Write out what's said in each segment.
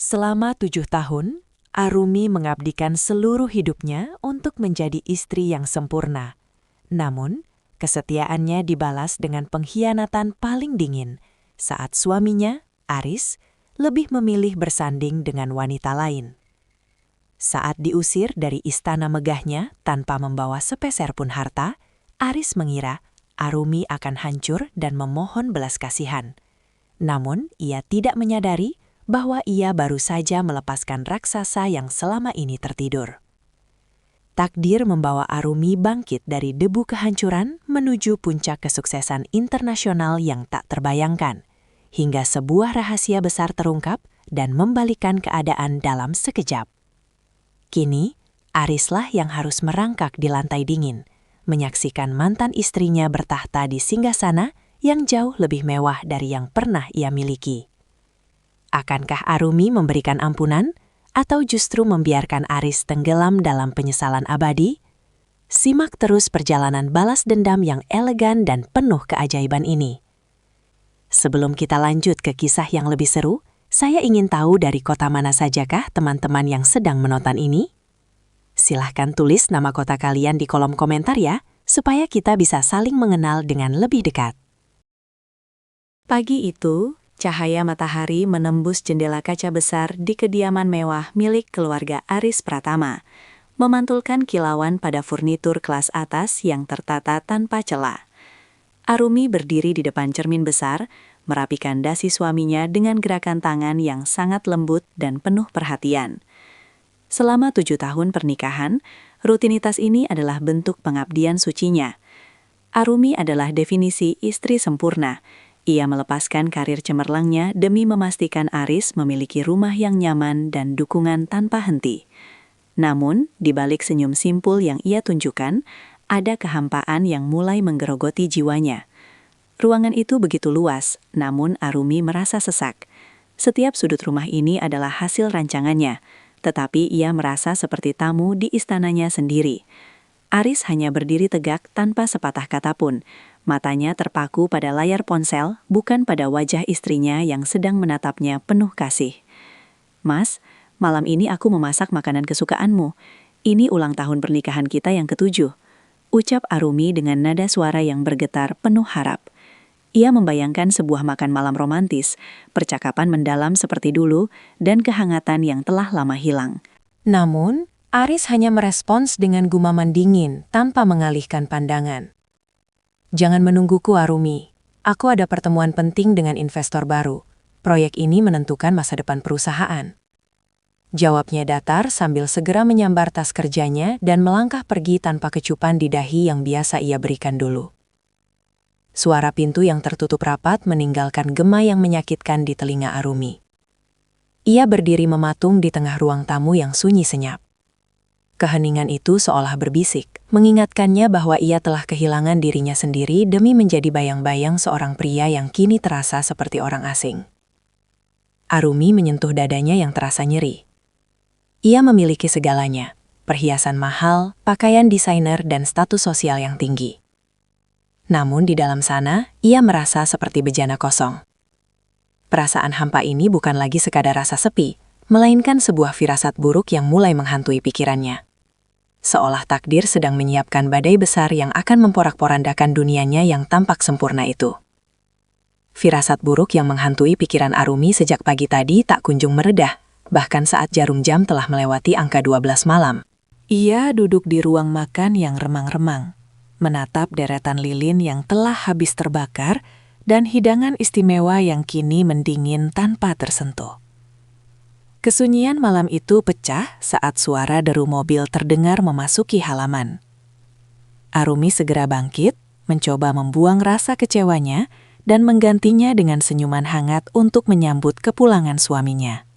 Selama 7 tahun, Arumi mengabdikan seluruh hidupnya untuk menjadi istri yang sempurna. Namun, kesetiaannya dibalas dengan pengkhianatan paling dingin saat suaminya, Aris, lebih memilih bersanding dengan wanita lain. Saat diusir dari istana megahnya tanpa membawa sepeser pun harta, Aris mengira Arumi akan hancur dan memohon belas kasihan. Namun, ia tidak menyadari bahwa ia baru saja melepaskan raksasa yang selama ini tertidur. Takdir membawa Arumi bangkit dari debu kehancuran menuju puncak kesuksesan internasional yang tak terbayangkan, hingga sebuah rahasia besar terungkap dan membalikkan keadaan dalam sekejap. Kini, Arislah yang harus merangkak di lantai dingin, menyaksikan mantan istrinya bertahta di singgasana yang jauh lebih mewah dari yang pernah ia miliki. Akankah Arumi memberikan ampunan, atau justru membiarkan Aris tenggelam dalam penyesalan abadi? Simak terus perjalanan balas dendam yang elegan dan penuh keajaiban ini. Sebelum kita lanjut ke kisah yang lebih seru, saya ingin tahu dari kota mana sajakah teman-teman yang sedang menonton ini? Silahkan tulis nama kota kalian di kolom komentar ya, supaya kita bisa saling mengenal dengan lebih dekat. Pagi itu, cahaya matahari menembus jendela kaca besar di kediaman mewah milik keluarga Aris Pratama, memantulkan kilauan pada furnitur kelas atas yang tertata tanpa celah. Arumi berdiri di depan cermin besar, merapikan dasi suaminya dengan gerakan tangan yang sangat lembut dan penuh perhatian. Selama 7 tahun pernikahan, rutinitas ini adalah bentuk pengabdian sucinya. Arumi adalah definisi istri sempurna. Ia melepaskan karir cemerlangnya demi memastikan Aris memiliki rumah yang nyaman dan dukungan tanpa henti. Namun, di balik senyum simpul yang ia tunjukkan, ada kehampaan yang mulai menggerogoti jiwanya. Ruangan itu begitu luas, namun Arumi merasa sesak. Setiap sudut rumah ini adalah hasil rancangannya, tetapi ia merasa seperti tamu di istananya sendiri. Aris hanya berdiri tegak tanpa sepatah kata pun. Matanya terpaku pada layar ponsel, bukan pada wajah istrinya yang sedang menatapnya penuh kasih. "Mas, malam ini aku memasak makanan kesukaanmu. Ini ulang tahun pernikahan kita yang ke-7. Ucap Arumi dengan nada suara yang bergetar penuh harap. Ia membayangkan sebuah makan malam romantis, percakapan mendalam seperti dulu, dan kehangatan yang telah lama hilang. Namun, Aris hanya merespons dengan gumaman dingin tanpa mengalihkan pandangan. "Jangan menungguku, Arumi. Aku ada pertemuan penting dengan investor baru. Proyek ini menentukan masa depan perusahaan." Jawabnya datar sambil segera menyambar tas kerjanya dan melangkah pergi tanpa kecupan di dahi yang biasa ia berikan dulu. Suara pintu yang tertutup rapat meninggalkan gema yang menyakitkan di telinga Arumi. Ia berdiri mematung di tengah ruang tamu yang sunyi senyap. Keheningan itu seolah berbisik, mengingatkannya bahwa ia telah kehilangan dirinya sendiri demi menjadi bayang-bayang seorang pria yang kini terasa seperti orang asing. Arumi menyentuh dadanya yang terasa nyeri. Ia memiliki segalanya, perhiasan mahal, pakaian desainer, dan status sosial yang tinggi. Namun di dalam sana, ia merasa seperti bejana kosong. Perasaan hampa ini bukan lagi sekadar rasa sepi, melainkan sebuah firasat buruk yang mulai menghantui pikirannya. Seolah takdir sedang menyiapkan badai besar yang akan memporak-porandakan dunianya yang tampak sempurna itu. Firasat buruk yang menghantui pikiran Arumi sejak pagi tadi tak kunjung meredah, bahkan saat jarum jam telah melewati angka 12 malam. Ia duduk di ruang makan yang remang-remang, menatap deretan lilin yang telah habis terbakar dan hidangan istimewa yang kini mendingin tanpa tersentuh. Kesunyian malam itu pecah saat suara deru mobil terdengar memasuki halaman. Arumi segera bangkit, mencoba membuang rasa kecewanya dan menggantinya dengan senyuman hangat untuk menyambut kepulangan suaminya.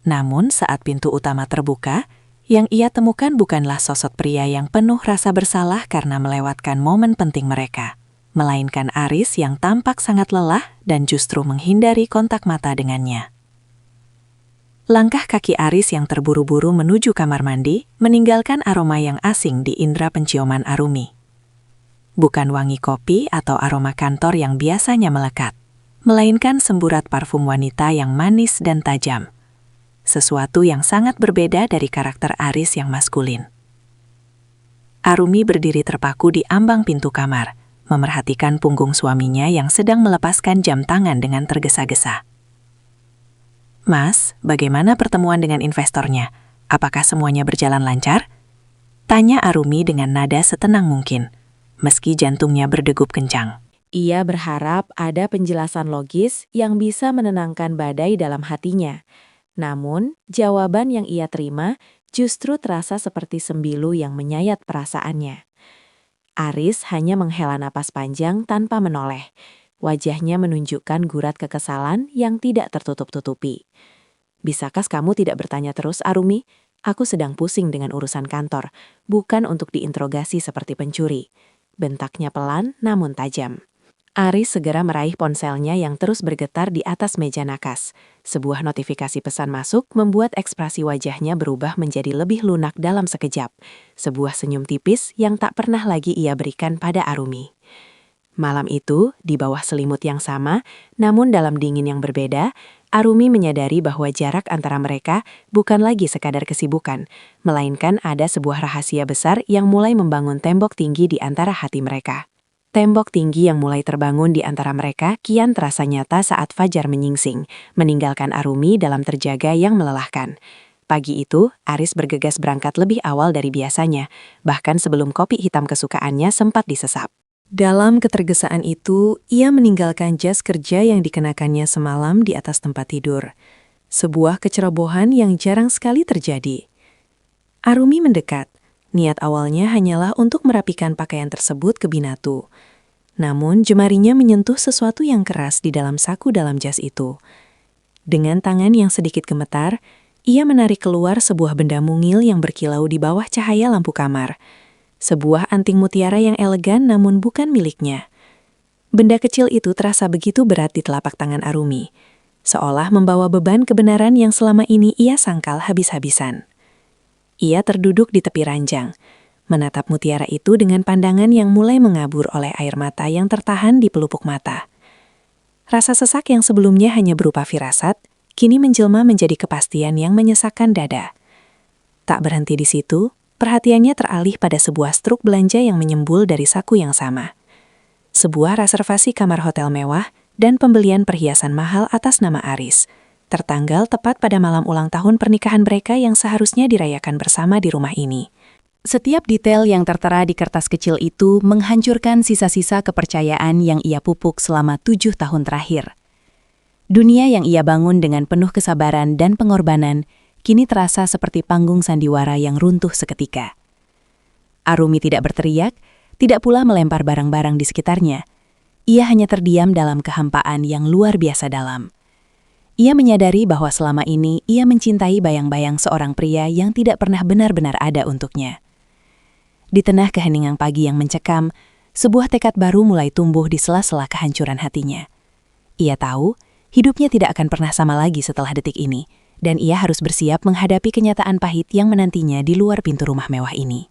Namun saat pintu utama terbuka, yang ia temukan bukanlah sosok pria yang penuh rasa bersalah karena melewatkan momen penting mereka, melainkan Aris yang tampak sangat lelah dan justru menghindari kontak mata dengannya. Langkah kaki Aris yang terburu-buru menuju kamar mandi meninggalkan aroma yang asing di indera penciuman Arumi. Bukan wangi kopi atau aroma kantor yang biasanya melekat, melainkan semburat parfum wanita yang manis dan tajam, sesuatu yang sangat berbeda dari karakter Aris yang maskulin. Arumi berdiri terpaku di ambang pintu kamar, memerhatikan punggung suaminya yang sedang melepaskan jam tangan dengan tergesa-gesa. "Mas, bagaimana pertemuan dengan investornya? Apakah semuanya berjalan lancar?" Tanya Arumi dengan nada setenang mungkin, meski jantungnya berdegup kencang. Ia berharap ada penjelasan logis yang bisa menenangkan badai dalam hatinya. Namun, jawaban yang ia terima justru terasa seperti sembilu yang menyayat perasaannya. Aris hanya menghela napas panjang tanpa menoleh. Wajahnya menunjukkan gurat kekesalan yang tidak tertutup-tutupi. "Bisakah kamu tidak bertanya terus, Arumi? Aku sedang pusing dengan urusan kantor, bukan untuk diinterogasi seperti pencuri." Bentaknya pelan namun tajam. Aris segera meraih ponselnya yang terus bergetar di atas meja nakas. Sebuah notifikasi pesan masuk membuat ekspresi wajahnya berubah menjadi lebih lunak dalam sekejap. Sebuah senyum tipis yang tak pernah lagi ia berikan pada Arumi. Malam itu, di bawah selimut yang sama, namun dalam dingin yang berbeda, Arumi menyadari bahwa jarak antara mereka bukan lagi sekadar kesibukan, melainkan ada sebuah rahasia besar yang mulai membangun tembok tinggi di antara hati mereka. Tembok tinggi yang mulai terbangun di antara mereka kian terasa nyata saat fajar menyingsing, meninggalkan Arumi dalam terjaga yang melelahkan. Pagi itu, Aris bergegas berangkat lebih awal dari biasanya, bahkan sebelum kopi hitam kesukaannya sempat disesap. Dalam ketergesaan itu, ia meninggalkan jas kerja yang dikenakannya semalam di atas tempat tidur. Sebuah kecerobohan yang jarang sekali terjadi. Arumi mendekat. Niat awalnya hanyalah untuk merapikan pakaian tersebut ke binatu. Namun, jemarinya menyentuh sesuatu yang keras di dalam saku dalam jas itu. Dengan tangan yang sedikit gemetar, ia menarik keluar sebuah benda mungil yang berkilau di bawah cahaya lampu kamar. Sebuah anting mutiara yang elegan namun bukan miliknya. Benda kecil itu terasa begitu berat di telapak tangan Arumi, seolah membawa beban kebenaran yang selama ini ia sangkal habis-habisan. Ia terduduk di tepi ranjang, menatap mutiara itu dengan pandangan yang mulai mengabur oleh air mata yang tertahan di pelupuk mata. Rasa sesak yang sebelumnya hanya berupa firasat, kini menjelma menjadi kepastian yang menyesakkan dada. Tak berhenti di situ, perhatiannya teralih pada sebuah struk belanja yang menyembul dari saku yang sama. Sebuah reservasi kamar hotel mewah dan pembelian perhiasan mahal atas nama Aris, tertanggal tepat pada malam ulang tahun pernikahan mereka yang seharusnya dirayakan bersama di rumah ini. Setiap detail yang tertera di kertas kecil itu menghancurkan sisa-sisa kepercayaan yang ia pupuk selama 7 tahun terakhir. Dunia yang ia bangun dengan penuh kesabaran dan pengorbanan kini terasa seperti panggung sandiwara yang runtuh seketika. Arumi tidak berteriak, tidak pula melempar barang-barang di sekitarnya. Ia hanya terdiam dalam kehampaan yang luar biasa dalam. Ia menyadari bahwa selama ini ia mencintai bayang-bayang seorang pria yang tidak pernah benar-benar ada untuknya. Di tengah keheningan pagi yang mencekam, sebuah tekad baru mulai tumbuh di sela-sela kehancuran hatinya. Ia tahu, hidupnya tidak akan pernah sama lagi setelah detik ini, dan ia harus bersiap menghadapi kenyataan pahit yang menantinya di luar pintu rumah mewah ini.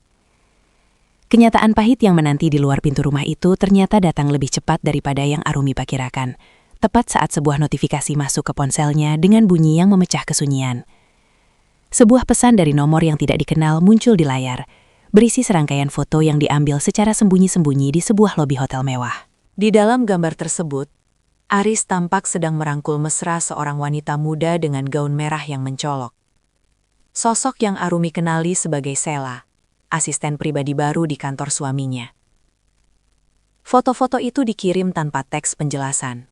Kenyataan pahit yang menanti di luar pintu rumah itu ternyata datang lebih cepat daripada yang Arumi perkirakan. Tepat saat sebuah notifikasi masuk ke ponselnya dengan bunyi yang memecah kesunyian. Sebuah pesan dari nomor yang tidak dikenal muncul di layar, berisi serangkaian foto yang diambil secara sembunyi-sembunyi di sebuah lobi hotel mewah. Di dalam gambar tersebut, Aris tampak sedang merangkul mesra seorang wanita muda dengan gaun merah yang mencolok. Sosok yang Arumi kenali sebagai Sela, asisten pribadi baru di kantor suaminya. Foto-foto itu dikirim tanpa teks penjelasan.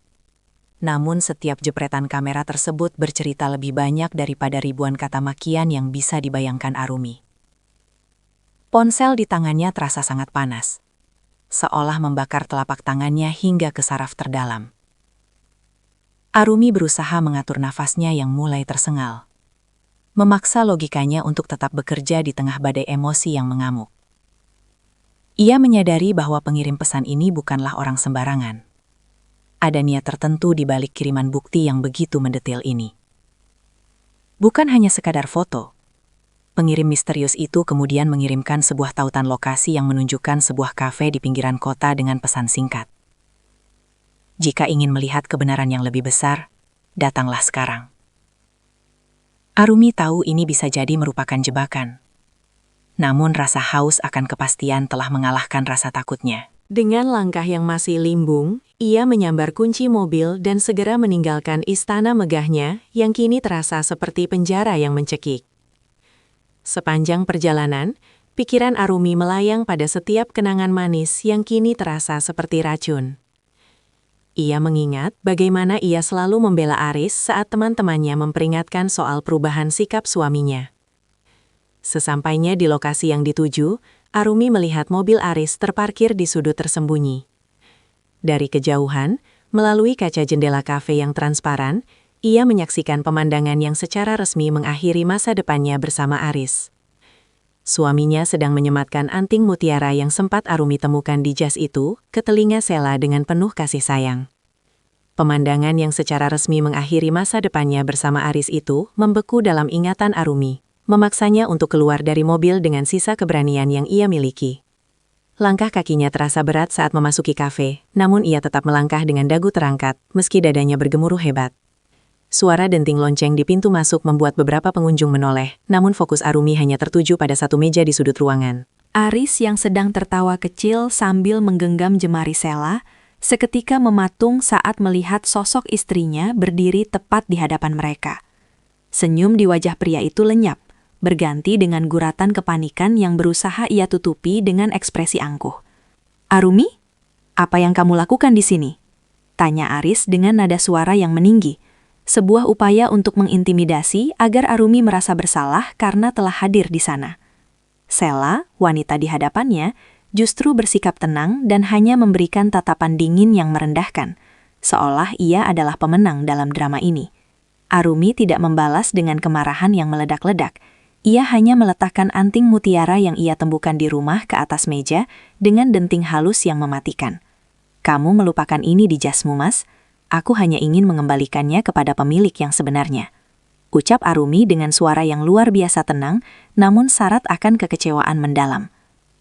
Namun setiap jepretan kamera tersebut bercerita lebih banyak daripada ribuan kata makian yang bisa dibayangkan Arumi. Ponsel di tangannya terasa sangat panas, seolah membakar telapak tangannya hingga ke saraf terdalam. Arumi berusaha mengatur nafasnya yang mulai tersengal, memaksa logikanya untuk tetap bekerja di tengah badai emosi yang mengamuk. Ia menyadari bahwa pengirim pesan ini bukanlah orang sembarangan. Ada niat tertentu di balik kiriman bukti yang begitu mendetail ini. Bukan hanya sekadar foto. Pengirim misterius itu kemudian mengirimkan sebuah tautan lokasi yang menunjukkan sebuah kafe di pinggiran kota dengan pesan singkat. Jika ingin melihat kebenaran yang lebih besar, datanglah sekarang. Arumi tahu ini bisa jadi merupakan jebakan. Namun rasa haus akan kepastian telah mengalahkan rasa takutnya. Dengan langkah yang masih limbung, ia menyambar kunci mobil dan segera meninggalkan istana megahnya yang kini terasa seperti penjara yang mencekik. Sepanjang perjalanan, pikiran Arumi melayang pada setiap kenangan manis yang kini terasa seperti racun. Ia mengingat bagaimana ia selalu membela Aris saat teman-temannya memperingatkan soal perubahan sikap suaminya. Sesampainya di lokasi yang dituju, Arumi melihat mobil Aris terparkir di sudut tersembunyi. Dari kejauhan, melalui kaca jendela kafe yang transparan, ia menyaksikan pemandangan yang secara resmi mengakhiri masa depannya bersama Aris. Suaminya sedang menyematkan anting mutiara yang sempat Arumi temukan di jas itu ke telinga Sela dengan penuh kasih sayang. Pemandangan yang secara resmi mengakhiri masa depannya bersama Aris itu membeku dalam ingatan Arumi, memaksanya untuk keluar dari mobil dengan sisa keberanian yang ia miliki. Langkah kakinya terasa berat saat memasuki kafe, namun ia tetap melangkah dengan dagu terangkat, meski dadanya bergemuruh hebat. Suara denting lonceng di pintu masuk membuat beberapa pengunjung menoleh, namun fokus Arumi hanya tertuju pada satu meja di sudut ruangan. Aris yang sedang tertawa kecil sambil menggenggam jemari Sela, seketika mematung saat melihat sosok istrinya berdiri tepat di hadapan mereka. Senyum di wajah pria itu lenyap, berganti dengan guratan kepanikan yang berusaha ia tutupi dengan ekspresi angkuh. "Arumi, apa yang kamu lakukan di sini?" tanya Aris dengan nada suara yang meninggi. Sebuah upaya untuk mengintimidasi agar Arumi merasa bersalah karena telah hadir di sana. Sela, wanita di hadapannya, justru bersikap tenang dan hanya memberikan tatapan dingin yang merendahkan, seolah ia adalah pemenang dalam drama ini. Arumi tidak membalas dengan kemarahan yang meledak-ledak. Ia hanya meletakkan anting mutiara yang ia temukan di rumah ke atas meja dengan denting halus yang mematikan. "Kamu melupakan ini di jasmu, Mas. Aku hanya ingin mengembalikannya kepada pemilik yang sebenarnya," ucap Arumi dengan suara yang luar biasa tenang, namun syarat akan kekecewaan mendalam.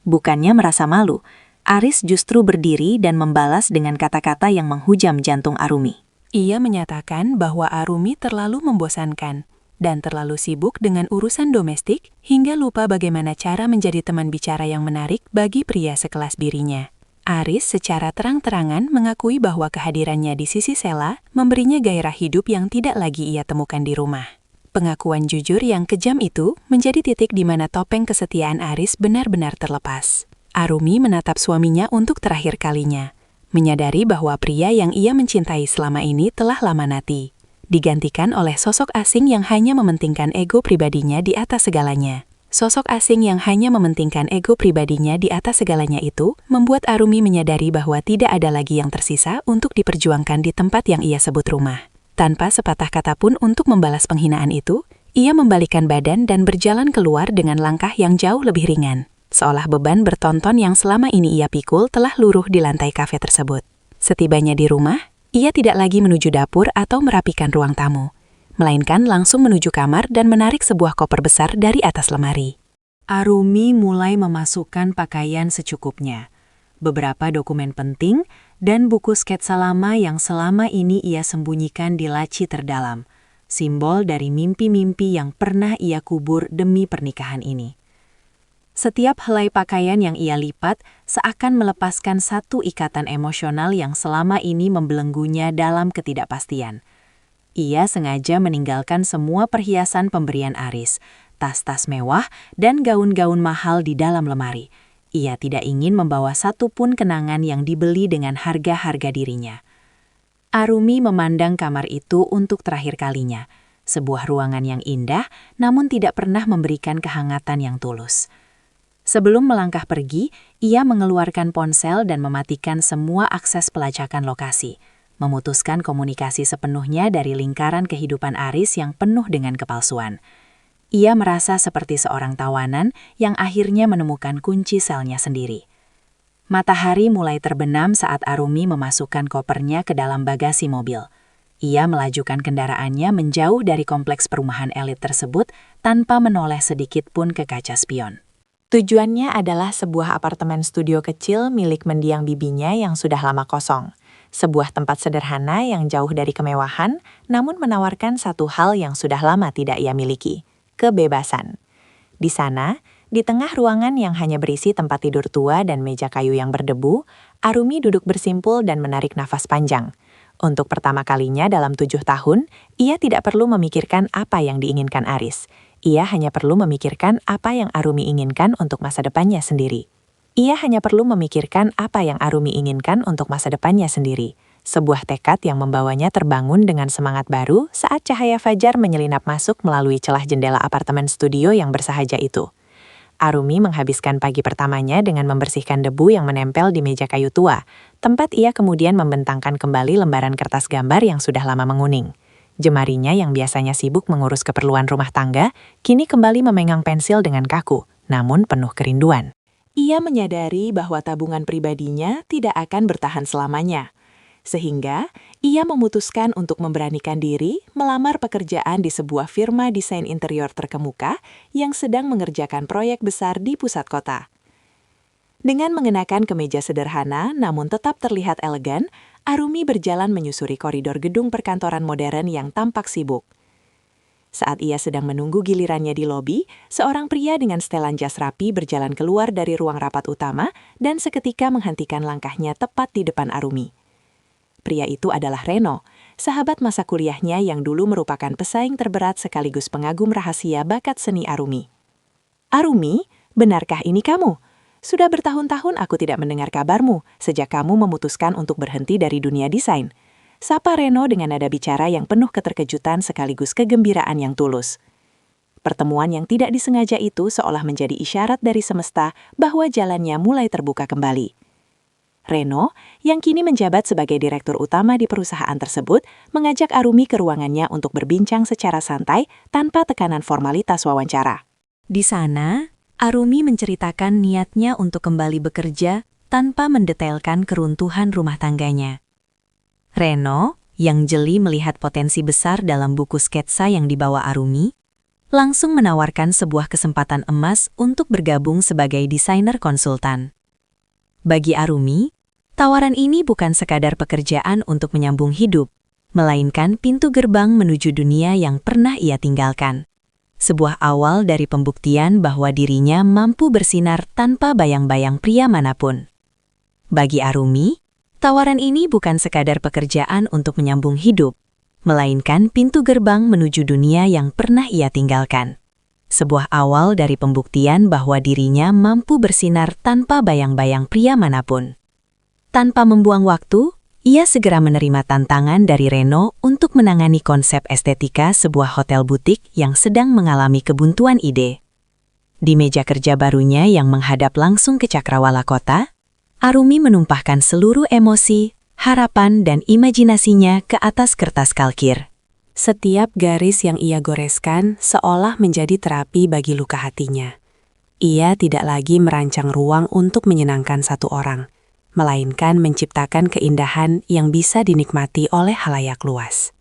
Bukannya merasa malu, Aris justru berdiri dan membalas dengan kata-kata yang menghujam jantung Arumi. Ia menyatakan bahwa Arumi terlalu membosankan dan terlalu sibuk dengan urusan domestik hingga lupa bagaimana cara menjadi teman bicara yang menarik bagi pria sekelas dirinya. Aris secara terang-terangan mengakui bahwa kehadirannya di sisi Sela memberinya gairah hidup yang tidak lagi ia temukan di rumah. Pengakuan jujur yang kejam itu menjadi titik di mana topeng kesetiaan Aris benar-benar terlepas. Arumi menatap suaminya untuk terakhir kalinya, menyadari bahwa pria yang ia mencintai selama ini telah lama mati, digantikan oleh sosok asing yang hanya mementingkan ego pribadinya di atas segalanya. Sosok asing yang hanya mementingkan ego pribadinya di atas segalanya itu membuat Arumi menyadari bahwa tidak ada lagi yang tersisa untuk diperjuangkan di tempat yang ia sebut rumah. Tanpa sepatah kata pun untuk membalas penghinaan itu, ia membalikkan badan dan berjalan keluar dengan langkah yang jauh lebih ringan, seolah beban bertonton yang selama ini ia pikul telah luruh di lantai kafe tersebut. Setibanya di rumah, ia tidak lagi menuju dapur atau merapikan ruang tamu, melainkan langsung menuju kamar dan menarik sebuah koper besar dari atas lemari. Arumi mulai memasukkan pakaian secukupnya, beberapa dokumen penting, dan buku sketsa lama yang selama ini ia sembunyikan di laci terdalam, simbol dari mimpi-mimpi yang pernah ia kubur demi pernikahan ini. Setiap helai pakaian yang ia lipat seakan melepaskan satu ikatan emosional yang selama ini membelenggunya dalam ketidakpastian. Ia sengaja meninggalkan semua perhiasan pemberian Aris, tas-tas mewah, dan gaun-gaun mahal di dalam lemari. Ia tidak ingin membawa satu pun kenangan yang dibeli dengan harga-harga dirinya. Arumi memandang kamar itu untuk terakhir kalinya, sebuah ruangan yang indah namun tidak pernah memberikan kehangatan yang tulus. Sebelum melangkah pergi, ia mengeluarkan ponsel dan mematikan semua akses pelacakan lokasi, memutuskan komunikasi sepenuhnya dari lingkaran kehidupan Aris yang penuh dengan kepalsuan. Ia merasa seperti seorang tawanan yang akhirnya menemukan kunci selnya sendiri. Matahari mulai terbenam saat Arumi memasukkan kopernya ke dalam bagasi mobil. Ia melajukan kendaraannya menjauh dari kompleks perumahan elit tersebut tanpa menoleh sedikit pun ke kaca spion. Tujuannya adalah sebuah apartemen studio kecil milik mendiang bibinya yang sudah lama kosong. sebuah tempat sederhana yang jauh dari kemewahan, namun menawarkan satu hal yang sudah lama tidak ia miliki, kebebasan. Di sana, di tengah ruangan yang hanya berisi tempat tidur tua dan meja kayu yang berdebu, Arumi duduk bersimpul dan menarik nafas panjang. Untuk pertama kalinya dalam 7 tahun, ia tidak perlu memikirkan apa yang diinginkan Aris. Ia hanya perlu memikirkan apa yang Arumi inginkan untuk masa depannya sendiri. Sebuah tekad yang membawanya terbangun dengan semangat baru saat cahaya fajar menyelinap masuk melalui celah jendela apartemen studio yang bersahaja itu. Arumi menghabiskan pagi pertamanya dengan membersihkan debu yang menempel di meja kayu tua, tempat ia kemudian membentangkan kembali lembaran kertas gambar yang sudah lama menguning. Jemarinya yang biasanya sibuk mengurus keperluan rumah tangga, kini kembali memegang pensil dengan kaku, namun penuh kerinduan. Ia menyadari bahwa tabungan pribadinya tidak akan bertahan selamanya. Sehingga, ia memutuskan untuk memberanikan diri melamar pekerjaan di sebuah firma desain interior terkemuka yang sedang mengerjakan proyek besar di pusat kota. Dengan mengenakan kemeja sederhana namun tetap terlihat elegan, Arumi berjalan menyusuri koridor gedung perkantoran modern yang tampak sibuk. Saat ia sedang menunggu gilirannya di lobi, seorang pria dengan setelan jas rapi berjalan keluar dari ruang rapat utama dan seketika menghentikan langkahnya tepat di depan Arumi. Pria itu adalah Reno, sahabat masa kuliahnya yang dulu merupakan pesaing terberat sekaligus pengagum rahasia bakat seni Arumi. "Arumi, benarkah ini kamu? Sudah bertahun-tahun aku tidak mendengar kabarmu sejak kamu memutuskan untuk berhenti dari dunia desain." Sapa Reno dengan nada bicara yang penuh keterkejutan sekaligus kegembiraan yang tulus. Pertemuan yang tidak disengaja itu seolah menjadi isyarat dari semesta bahwa jalannya mulai terbuka kembali. Reno, yang kini menjabat sebagai direktur utama di perusahaan tersebut, mengajak Arumi ke ruangannya untuk berbincang secara santai tanpa tekanan formalitas wawancara. Di sana, Arumi menceritakan niatnya untuk kembali bekerja tanpa mendetailkan keruntuhan rumah tangganya. Reno, yang jeli melihat potensi besar dalam buku sketsa yang dibawa Arumi, langsung menawarkan sebuah kesempatan emas untuk bergabung sebagai desainer konsultan. Bagi Arumi, tawaran ini bukan sekadar pekerjaan untuk menyambung hidup, melainkan pintu gerbang menuju dunia yang pernah ia tinggalkan. Sebuah awal dari pembuktian bahwa dirinya mampu bersinar tanpa bayang-bayang pria manapun. Bagi Arumi, tawaran ini bukan sekadar pekerjaan untuk menyambung hidup, melainkan pintu gerbang menuju dunia yang pernah ia tinggalkan. Sebuah awal dari pembuktian bahwa dirinya mampu bersinar tanpa bayang-bayang pria manapun. Tanpa membuang waktu, ia segera menerima tantangan dari Reno untuk menangani konsep estetika sebuah hotel butik yang sedang mengalami kebuntuan ide. Di meja kerja barunya yang menghadap langsung ke cakrawala kota, Arumi menumpahkan seluruh emosi, harapan, dan imajinasinya ke atas kertas kalkir. Setiap garis yang ia goreskan seolah menjadi terapi bagi luka hatinya. Ia tidak lagi merancang ruang untuk menyenangkan satu orang, melainkan menciptakan keindahan yang bisa dinikmati oleh khalayak luas.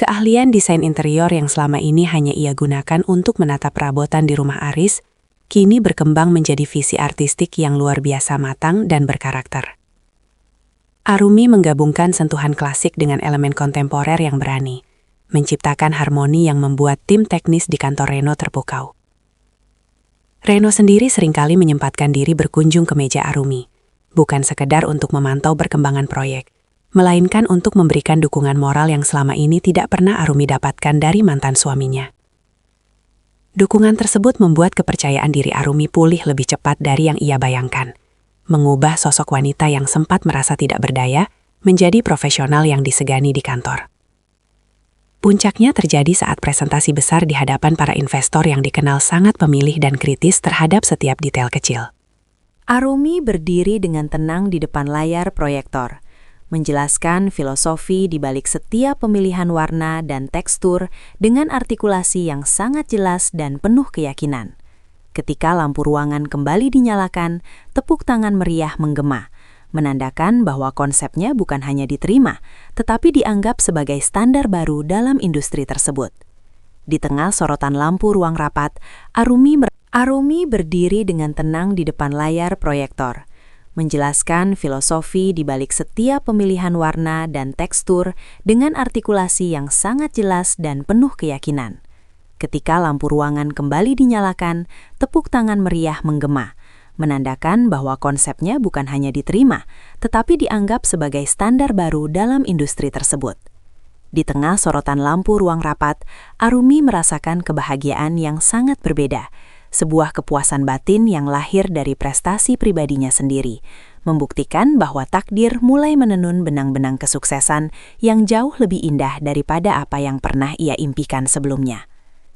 Keahlian desain interior yang selama ini hanya ia gunakan untuk menata perabotan di rumah Aris, kini berkembang menjadi visi artistik yang luar biasa matang dan berkarakter. Arumi menggabungkan sentuhan klasik dengan elemen kontemporer yang berani, menciptakan harmoni yang membuat tim teknis di kantor Reno terpukau. Reno sendiri seringkali menyempatkan diri berkunjung ke meja Arumi, bukan sekedar untuk memantau perkembangan proyek, melainkan untuk memberikan dukungan moral yang selama ini tidak pernah Arumi dapatkan dari mantan suaminya. Dukungan tersebut membuat kepercayaan diri Arumi pulih lebih cepat dari yang ia bayangkan, mengubah sosok wanita yang sempat merasa tidak berdaya menjadi profesional yang disegani di kantor. Puncaknya terjadi saat presentasi besar di hadapan para investor yang dikenal sangat pemilih dan kritis terhadap setiap detail kecil. Arumi berdiri dengan tenang di depan layar proyektor, menjelaskan filosofi di balik setiap pemilihan warna dan tekstur dengan artikulasi yang sangat jelas dan penuh keyakinan. Ketika lampu ruangan kembali dinyalakan, tepuk tangan meriah menggema, menandakan bahwa konsepnya bukan hanya diterima, tetapi dianggap sebagai standar baru dalam industri tersebut. Di tengah sorotan lampu ruang rapat, Arumi berdiri dengan tenang di depan layar proyektor, menjelaskan filosofi di balik setiap pemilihan warna dan tekstur dengan artikulasi yang sangat jelas dan penuh keyakinan. Ketika lampu ruangan kembali dinyalakan, tepuk tangan meriah menggema, menandakan bahwa konsepnya bukan hanya diterima, tetapi dianggap sebagai standar baru dalam industri tersebut. Di tengah sorotan lampu ruang rapat, Arumi merasakan kebahagiaan yang sangat berbeda, sebuah kepuasan batin yang lahir dari prestasi pribadinya sendiri, membuktikan bahwa takdir mulai menenun benang-benang kesuksesan yang jauh lebih indah daripada apa yang pernah ia impikan sebelumnya.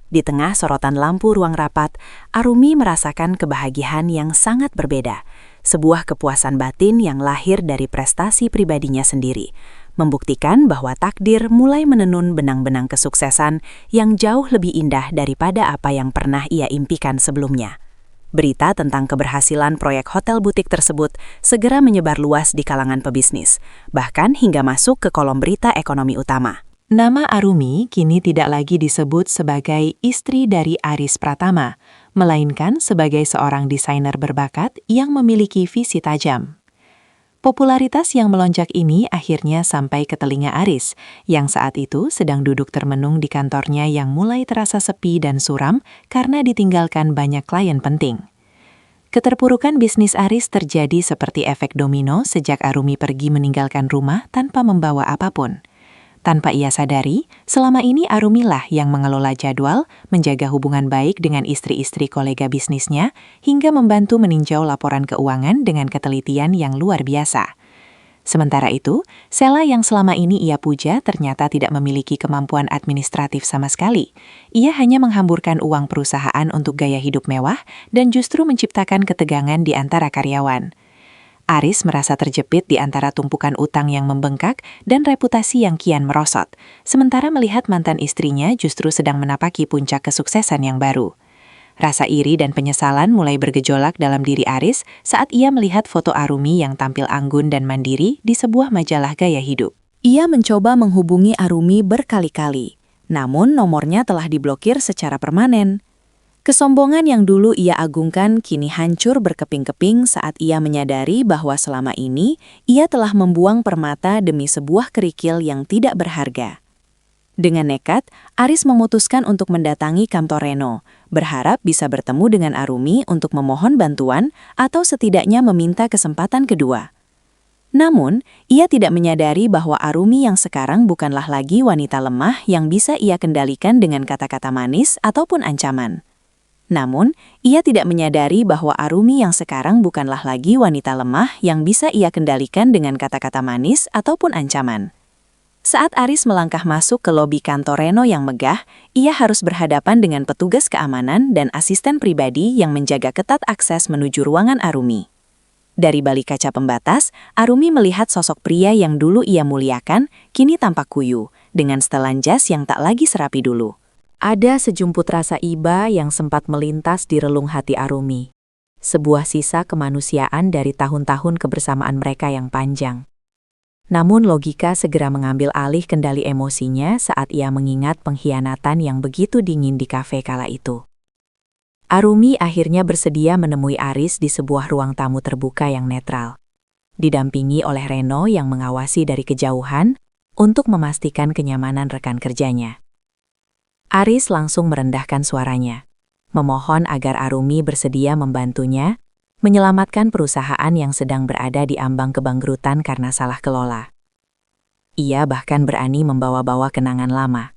Di tengah sorotan lampu ruang rapat, Arumi merasakan kebahagiaan yang sangat berbeda, sebuah kepuasan batin yang lahir dari prestasi pribadinya sendiri, membuktikan bahwa takdir mulai menenun benang-benang kesuksesan yang jauh lebih indah daripada apa yang pernah ia impikan sebelumnya. Berita tentang keberhasilan proyek hotel butik tersebut segera menyebar luas di kalangan pebisnis, bahkan hingga masuk ke kolom berita ekonomi utama. Nama Arumi kini tidak lagi disebut sebagai istri dari Aris Pratama, melainkan sebagai seorang desainer berbakat yang memiliki visi tajam. Popularitas yang melonjak ini akhirnya sampai ke telinga Aris, yang saat itu sedang duduk termenung di kantornya yang mulai terasa sepi dan suram karena ditinggalkan banyak klien penting. Keterpurukan bisnis Aris terjadi seperti efek domino sejak Arumi pergi meninggalkan rumah tanpa membawa apapun. Tanpa ia sadari, selama ini Arumilah yang mengelola jadwal, menjaga hubungan baik dengan istri-istri kolega bisnisnya, hingga membantu meninjau laporan keuangan dengan ketelitian yang luar biasa. Sementara itu, Sela yang selama ini ia puja ternyata tidak memiliki kemampuan administratif sama sekali. Ia hanya menghamburkan uang perusahaan untuk gaya hidup mewah dan justru menciptakan ketegangan di antara karyawan. Aris merasa terjepit di antara tumpukan utang yang membengkak dan reputasi yang kian merosot, sementara melihat mantan istrinya justru sedang menapaki puncak kesuksesan yang baru. Rasa iri dan penyesalan mulai bergejolak dalam diri Aris saat ia melihat foto Arumi yang tampil anggun dan mandiri di sebuah majalah gaya hidup. Ia mencoba menghubungi Arumi berkali-kali, namun nomornya telah diblokir secara permanen. Kesombongan yang dulu ia agungkan kini hancur berkeping-keping saat ia menyadari bahwa selama ini ia telah membuang permata demi sebuah kerikil yang tidak berharga. Dengan nekat, Aris memutuskan untuk mendatangi kantor Reno, berharap bisa bertemu dengan Arumi untuk memohon bantuan atau setidaknya meminta kesempatan kedua. Namun, ia tidak menyadari bahwa Arumi yang sekarang bukanlah lagi wanita lemah yang bisa ia kendalikan dengan kata-kata manis ataupun ancaman. Namun, ia tidak menyadari bahwa Arumi yang sekarang bukanlah lagi wanita lemah yang bisa ia kendalikan dengan kata-kata manis ataupun ancaman. Saat Aris melangkah masuk ke lobi kantor Reno yang megah, ia harus berhadapan dengan petugas keamanan dan asisten pribadi yang menjaga ketat akses menuju ruangan Arumi. Dari balik kaca pembatas, Arumi melihat sosok pria yang dulu ia muliakan, kini tampak kuyu, dengan setelan jas yang tak lagi serapi dulu. Ada sejumput rasa iba yang sempat melintas di relung hati Arumi. Sebuah sisa kemanusiaan dari tahun-tahun kebersamaan mereka yang panjang. Namun logika segera mengambil alih kendali emosinya saat ia mengingat pengkhianatan yang begitu dingin di kafe kala itu. Arumi akhirnya bersedia menemui Aris di sebuah ruang tamu terbuka yang netral. Didampingi oleh Reno yang mengawasi dari kejauhan untuk memastikan kenyamanan rekan kerjanya. Aris langsung merendahkan suaranya, memohon agar Arumi bersedia membantunya, menyelamatkan perusahaan yang sedang berada di ambang kebangkrutan karena salah kelola. Ia bahkan berani membawa-bawa kenangan lama,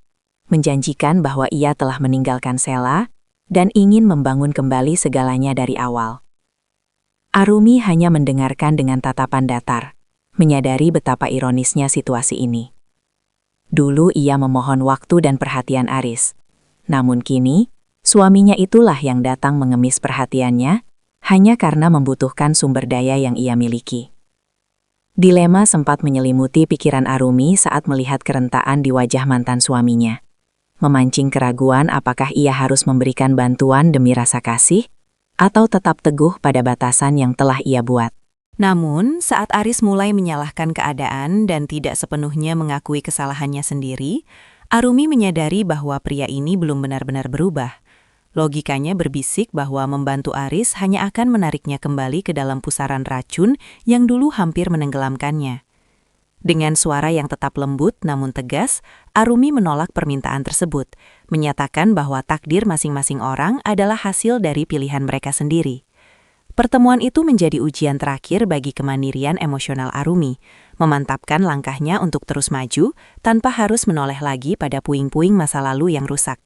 menjanjikan bahwa ia telah meninggalkan Sela dan ingin membangun kembali segalanya dari awal. Arumi hanya mendengarkan dengan tatapan datar, menyadari betapa ironisnya situasi ini. Dulu ia memohon waktu dan perhatian Aris. Namun kini, suaminya itulah yang datang mengemis perhatiannya, hanya karena membutuhkan sumber daya yang ia miliki. Dilema sempat menyelimuti pikiran Arumi saat melihat kerentaan di wajah mantan suaminya. Memancing keraguan apakah ia harus memberikan bantuan demi rasa kasih, atau tetap teguh pada batasan yang telah ia buat. Namun, saat Aris mulai menyalahkan keadaan dan tidak sepenuhnya mengakui kesalahannya sendiri, Arumi menyadari bahwa pria ini belum benar-benar berubah. Logikanya berbisik bahwa membantu Aris hanya akan menariknya kembali ke dalam pusaran racun yang dulu hampir menenggelamkannya. Dengan suara yang tetap lembut namun tegas, Arumi menolak permintaan tersebut, menyatakan bahwa takdir masing-masing orang adalah hasil dari pilihan mereka sendiri. Pertemuan itu menjadi ujian terakhir bagi kemandirian emosional Arumi, memantapkan langkahnya untuk terus maju tanpa harus menoleh lagi pada puing-puing masa lalu yang rusak.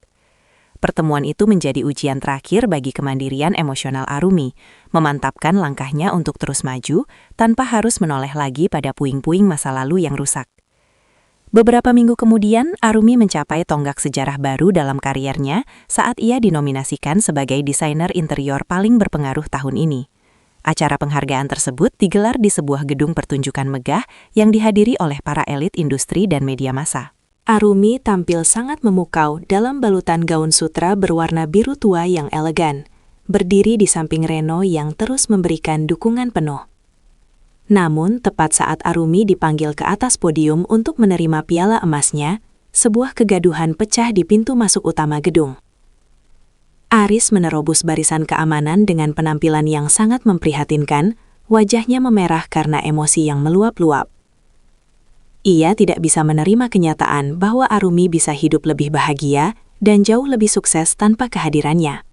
Pertemuan itu menjadi ujian terakhir bagi kemandirian emosional Arumi, memantapkan langkahnya untuk terus maju tanpa harus menoleh lagi pada puing-puing masa lalu yang rusak. Beberapa minggu kemudian, Arumi mencapai tonggak sejarah baru dalam kariernya saat ia dinominasikan sebagai desainer interior paling berpengaruh tahun ini. Acara penghargaan tersebut digelar di sebuah gedung pertunjukan megah yang dihadiri oleh para elit industri dan media massa. Arumi tampil sangat memukau dalam balutan gaun sutra berwarna biru tua yang elegan, berdiri di samping Reno yang terus memberikan dukungan penuh. Namun, tepat saat Arumi dipanggil ke atas podium untuk menerima piala emasnya, sebuah kegaduhan pecah di pintu masuk utama gedung. Aris menerobos barisan keamanan dengan penampilan yang sangat memprihatinkan, wajahnya memerah karena emosi yang meluap-luap. Ia tidak bisa menerima kenyataan bahwa Arumi bisa hidup lebih bahagia dan jauh lebih sukses tanpa kehadirannya.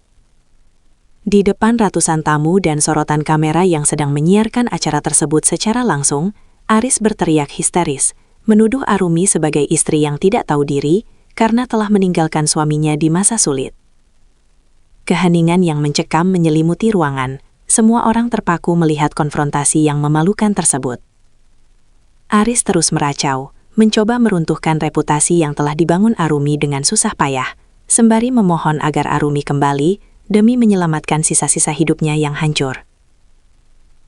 Di depan ratusan tamu dan sorotan kamera yang sedang menyiarkan acara tersebut secara langsung, Aris berteriak histeris, menuduh Arumi sebagai istri yang tidak tahu diri karena telah meninggalkan suaminya di masa sulit. Keheningan yang mencekam menyelimuti ruangan. Semua orang terpaku melihat konfrontasi yang memalukan tersebut. Aris terus meracau, mencoba meruntuhkan reputasi yang telah dibangun Arumi dengan susah payah, sembari memohon agar Arumi kembali demi menyelamatkan sisa-sisa hidupnya yang hancur.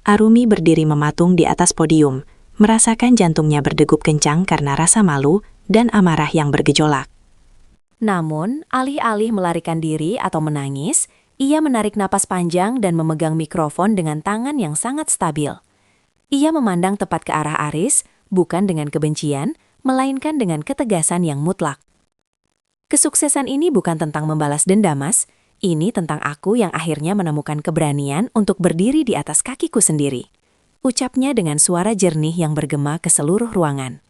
Arumi berdiri mematung di atas podium, merasakan jantungnya berdegup kencang karena rasa malu dan amarah yang bergejolak. Namun, alih-alih melarikan diri atau menangis, ia menarik napas panjang dan memegang mikrofon dengan tangan yang sangat stabil. Ia memandang tepat ke arah Aris, bukan dengan kebencian, melainkan dengan ketegasan yang mutlak. Kesuksesan ini bukan tentang membalas dendam, Mas. Ini tentang aku yang akhirnya menemukan keberanian untuk berdiri di atas kakiku sendiri. Ucapnya dengan suara jernih yang bergema ke seluruh ruangan.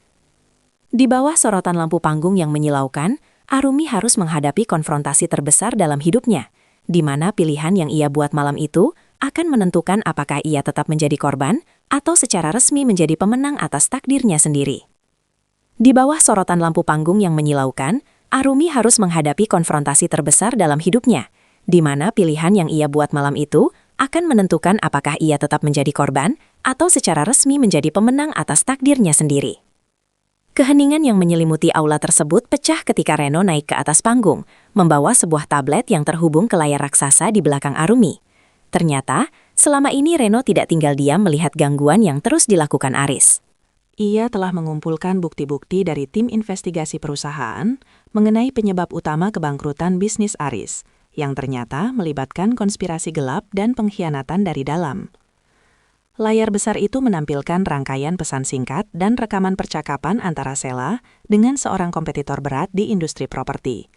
Di bawah sorotan lampu panggung yang menyilaukan, Arumi harus menghadapi konfrontasi terbesar dalam hidupnya, di mana pilihan yang ia buat malam itu akan menentukan apakah ia tetap menjadi korban atau secara resmi menjadi pemenang atas takdirnya sendiri. Di bawah sorotan lampu panggung yang menyilaukan, Arumi harus menghadapi konfrontasi terbesar dalam hidupnya, di mana pilihan yang ia buat malam itu akan menentukan apakah ia tetap menjadi korban atau secara resmi menjadi pemenang atas takdirnya sendiri. Keheningan yang menyelimuti aula tersebut pecah ketika Reno naik ke atas panggung, membawa sebuah tablet yang terhubung ke layar raksasa di belakang Arumi. Ternyata, selama ini Reno tidak tinggal diam melihat gangguan yang terus dilakukan Aris. Ia telah mengumpulkan bukti-bukti dari tim investigasi perusahaan mengenai penyebab utama kebangkrutan bisnis Aris, yang ternyata melibatkan konspirasi gelap dan pengkhianatan dari dalam. Layar besar itu menampilkan rangkaian pesan singkat dan rekaman percakapan antara Sheila dengan seorang kompetitor berat di industri properti.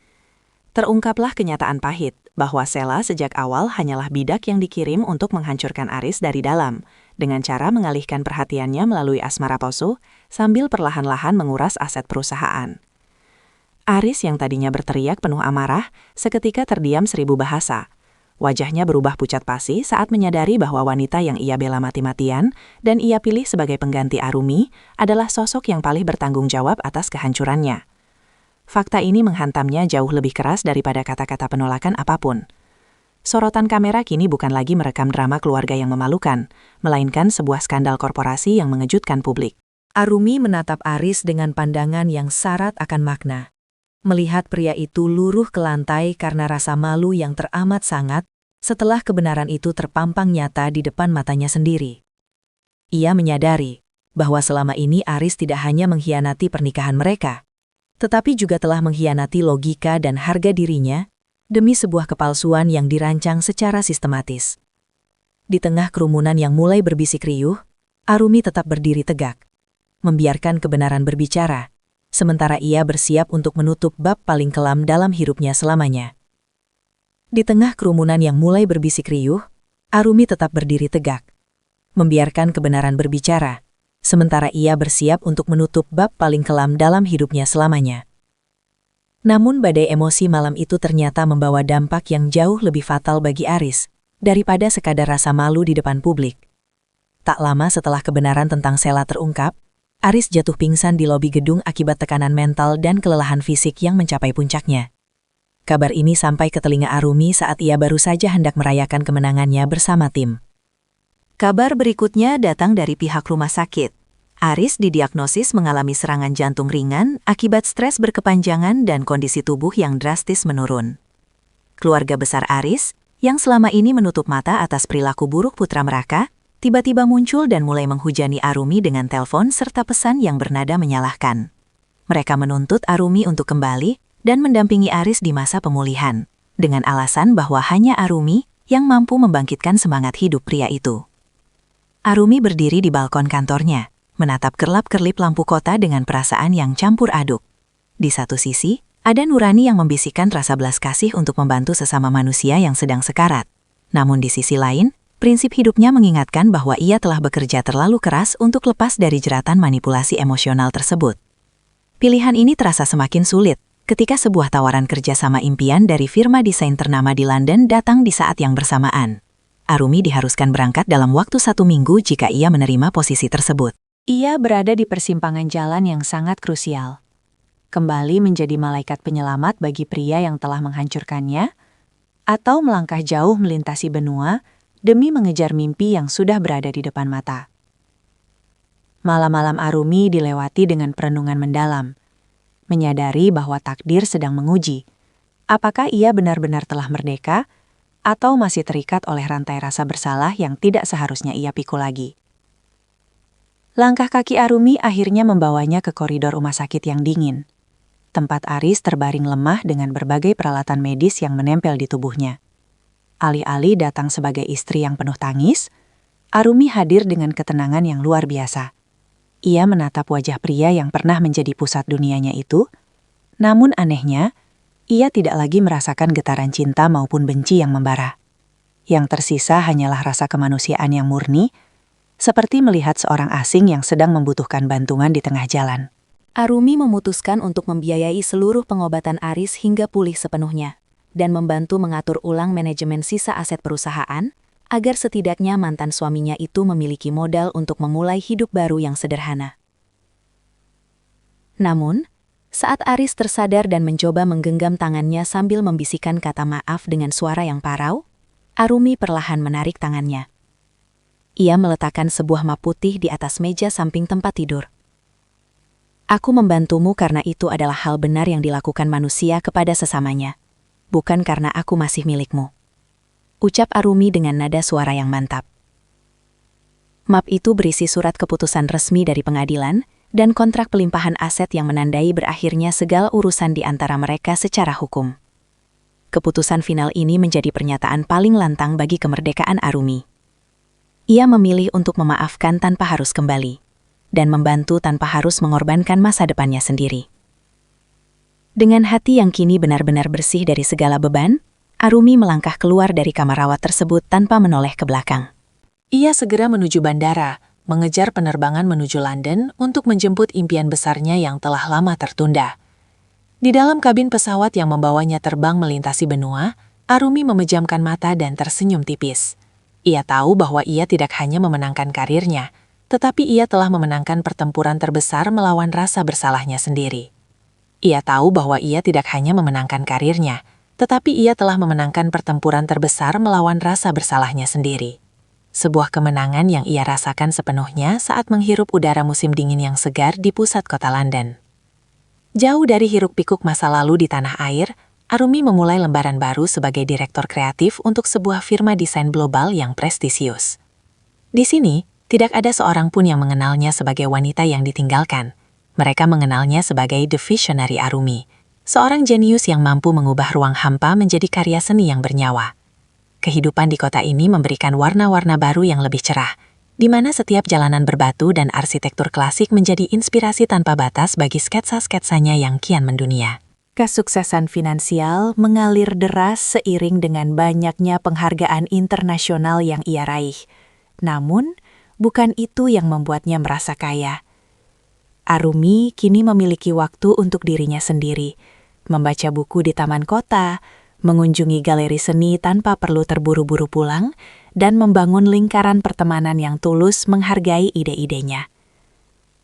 Terungkaplah kenyataan pahit bahwa Sheila sejak awal hanyalah bidak yang dikirim untuk menghancurkan Aris dari dalam, dengan cara mengalihkan perhatiannya melalui asmara posuh sambil perlahan-lahan menguras aset perusahaan. Aris yang tadinya berteriak penuh amarah, seketika terdiam 1000 bahasa. Wajahnya berubah pucat pasi saat menyadari bahwa wanita yang ia bela mati-matian dan ia pilih sebagai pengganti Arumi adalah sosok yang paling bertanggung jawab atas kehancurannya. Fakta ini menghantamnya jauh lebih keras daripada kata-kata penolakan apapun. Sorotan kamera kini bukan lagi merekam drama keluarga yang memalukan, melainkan sebuah skandal korporasi yang mengejutkan publik. Arumi menatap Aris dengan pandangan yang syarat akan makna. Melihat pria itu luruh ke lantai karena rasa malu yang teramat sangat, setelah kebenaran itu terpampang nyata di depan matanya sendiri. Ia menyadari bahwa selama ini Aris tidak hanya mengkhianati pernikahan mereka, tetapi juga telah mengkhianati logika dan harga dirinya demi sebuah kepalsuan yang dirancang secara sistematis. Di tengah kerumunan yang mulai berbisik riuh, Arumi tetap berdiri tegak, membiarkan kebenaran berbicara, sementara ia bersiap untuk menutup bab paling kelam dalam hidupnya selamanya. Di tengah kerumunan yang mulai berbisik riuh, Arumi tetap berdiri tegak, membiarkan kebenaran berbicara, sementara ia bersiap untuk menutup bab paling kelam dalam hidupnya selamanya. Namun badai emosi malam itu ternyata membawa dampak yang jauh lebih fatal bagi Aris, daripada sekadar rasa malu di depan publik. Tak lama setelah kebenaran tentang Sela terungkap, Aris jatuh pingsan di lobi gedung akibat tekanan mental dan kelelahan fisik yang mencapai puncaknya. Kabar ini sampai ke telinga Arumi saat ia baru saja hendak merayakan kemenangannya bersama tim. Kabar berikutnya datang dari pihak rumah sakit. Aris didiagnosis mengalami serangan jantung ringan akibat stres berkepanjangan dan kondisi tubuh yang drastis menurun. Keluarga besar Aris, yang selama ini menutup mata atas perilaku buruk putra mereka, tiba-tiba muncul dan mulai menghujani Arumi dengan telepon serta pesan yang bernada menyalahkan. Mereka menuntut Arumi untuk kembali dan mendampingi Aris di masa pemulihan, dengan alasan bahwa hanya Arumi yang mampu membangkitkan semangat hidup pria itu. Arumi berdiri di balkon kantornya, menatap kerlap-kerlip lampu kota dengan perasaan yang campur aduk. Di satu sisi, ada nurani yang membisikkan rasa belas kasih untuk membantu sesama manusia yang sedang sekarat. Namun di sisi lain, prinsip hidupnya mengingatkan bahwa ia telah bekerja terlalu keras untuk lepas dari jeratan manipulasi emosional tersebut. Pilihan ini terasa semakin sulit ketika sebuah tawaran kerjasama impian dari firma desain ternama di London datang di saat yang bersamaan. Arumi diharuskan berangkat dalam waktu 1 minggu jika ia menerima posisi tersebut. Ia berada di persimpangan jalan yang sangat krusial. Kembali menjadi malaikat penyelamat bagi pria yang telah menghancurkannya, atau melangkah jauh melintasi benua demi mengejar mimpi yang sudah berada di depan mata. Malam-malam Arumi dilewati dengan perenungan mendalam, menyadari bahwa takdir sedang menguji apakah ia benar-benar telah merdeka atau masih terikat oleh rantai rasa bersalah yang tidak seharusnya ia pikul lagi. Langkah kaki Arumi akhirnya membawanya ke koridor rumah sakit yang dingin, tempat Aris terbaring lemah dengan berbagai peralatan medis yang menempel di tubuhnya. Alih-alih datang sebagai istri yang penuh tangis, Arumi hadir dengan ketenangan yang luar biasa. Ia menatap wajah pria yang pernah menjadi pusat dunianya itu, namun anehnya, ia tidak lagi merasakan getaran cinta maupun benci yang membara. Yang tersisa hanyalah rasa kemanusiaan yang murni, seperti melihat seorang asing yang sedang membutuhkan bantuan di tengah jalan. Arumi memutuskan untuk membiayai seluruh pengobatan Aris hingga pulih sepenuhnya, dan membantu mengatur ulang manajemen sisa aset perusahaan, agar setidaknya mantan suaminya itu memiliki modal untuk memulai hidup baru yang sederhana. Namun, saat Aris tersadar dan mencoba menggenggam tangannya sambil membisikkan kata maaf dengan suara yang parau, Arumi perlahan menarik tangannya. Ia meletakkan sebuah map putih di atas meja samping tempat tidur. Aku membantumu karena itu adalah hal benar yang dilakukan manusia kepada sesamanya, bukan karena aku masih milikmu. Ucap Arumi dengan nada suara yang mantap. Map itu berisi surat keputusan resmi dari pengadilan dan kontrak pelimpahan aset yang menandai berakhirnya segala urusan di antara mereka secara hukum. Keputusan final ini menjadi pernyataan paling lantang bagi kemerdekaan Arumi. Ia memilih untuk memaafkan tanpa harus kembali, dan membantu tanpa harus mengorbankan masa depannya sendiri. Dengan hati yang kini benar-benar bersih dari segala beban, Arumi melangkah keluar dari kamar rawat tersebut tanpa menoleh ke belakang. Ia segera menuju bandara, mengejar penerbangan menuju London untuk menjemput impian besarnya yang telah lama tertunda. Di dalam kabin pesawat yang membawanya terbang melintasi benua, Arumi memejamkan mata dan tersenyum tipis. Ia tahu bahwa ia tidak hanya memenangkan karirnya, tetapi ia telah memenangkan pertempuran terbesar melawan rasa bersalahnya sendiri. Ia tahu bahwa ia tidak hanya memenangkan karirnya, tetapi ia telah memenangkan pertempuran terbesar melawan rasa bersalahnya sendiri. Sebuah kemenangan yang ia rasakan sepenuhnya saat menghirup udara musim dingin yang segar di pusat kota London. Jauh dari hiruk-pikuk masa lalu di tanah air, Arumi memulai lembaran baru sebagai direktur kreatif untuk sebuah firma desain global yang prestisius. Di sini, tidak ada seorang pun yang mengenalnya sebagai wanita yang ditinggalkan. Mereka mengenalnya sebagai The Visionary Arumi, seorang jenius yang mampu mengubah ruang hampa menjadi karya seni yang bernyawa. Kehidupan di kota ini memberikan warna-warna baru yang lebih cerah, di mana setiap jalanan berbatu dan arsitektur klasik menjadi inspirasi tanpa batas bagi sketsa-sketsanya yang kian mendunia. Kesuksesan finansial mengalir deras seiring dengan banyaknya penghargaan internasional yang ia raih. Namun, bukan itu yang membuatnya merasa kaya. Arumi kini memiliki waktu untuk dirinya sendiri, membaca buku di taman kota, mengunjungi galeri seni tanpa perlu terburu-buru pulang, dan membangun lingkaran pertemanan yang tulus menghargai ide-idenya.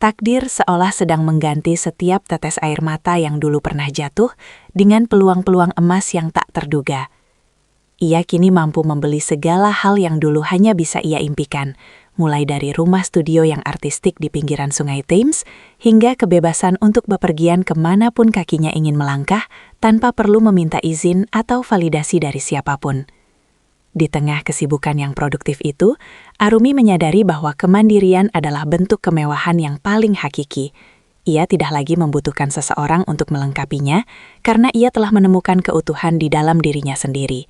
Takdir seolah sedang mengganti setiap tetes air mata yang dulu pernah jatuh dengan peluang-peluang emas yang tak terduga. Ia kini mampu membeli segala hal yang dulu hanya bisa ia impikan, mulai dari rumah studio yang artistik di pinggiran Sungai Thames, hingga kebebasan untuk bepergian kemanapun kakinya ingin melangkah tanpa perlu meminta izin atau validasi dari siapapun. Di tengah kesibukan yang produktif itu, Arumi menyadari bahwa kemandirian adalah bentuk kemewahan yang paling hakiki. Ia tidak lagi membutuhkan seseorang untuk melengkapinya, karena ia telah menemukan keutuhan di dalam dirinya sendiri.